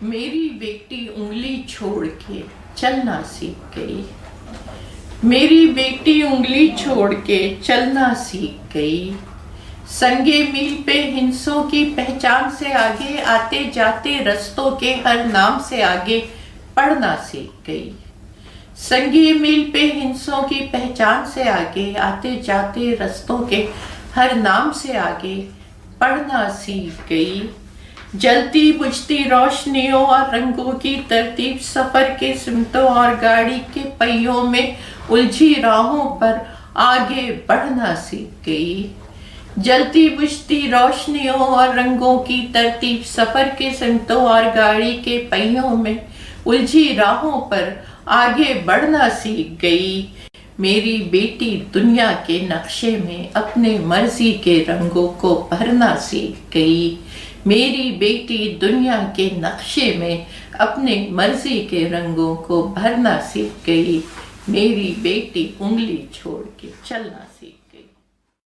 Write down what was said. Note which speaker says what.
Speaker 1: मेरी बेटी उंगली छोड़ के चलना सीख गई। मेरी बेटी उंगली छोड़ के चलना सीख गई। संगे मील पे हिंसों की पहचान से आगे, आते जाते रस्तों के हर नाम से आगे पढ़ना सीख गई। संगे मील पे हिंसों की पहचान से आगे, आते जाते रस्तों के हर नाम से आगे पढ़ना सीख गई। जलती बुझती रोशनियों और रंगों की तरतीब, सफर के सिमतों और गाड़ी के पहियों में उलझी राहों पर आगे बढ़ना सीख गई। जलती बुझती रोशनियों और रंगों की तरतीब, सफर के सिमतों और गाड़ी के पहियों में उलझी राहों पर आगे बढ़ना सीख गई। मेरी बेटी दुनिया के नक्शे में अपने मर्जी के रंगों को भरना सीख गई। मेरी बेटी दुनिया के नक्शे में अपने मर्जी के रंगों को भरना सीख गई। मेरी बेटी उंगली छोड़ के चलना सीख गई।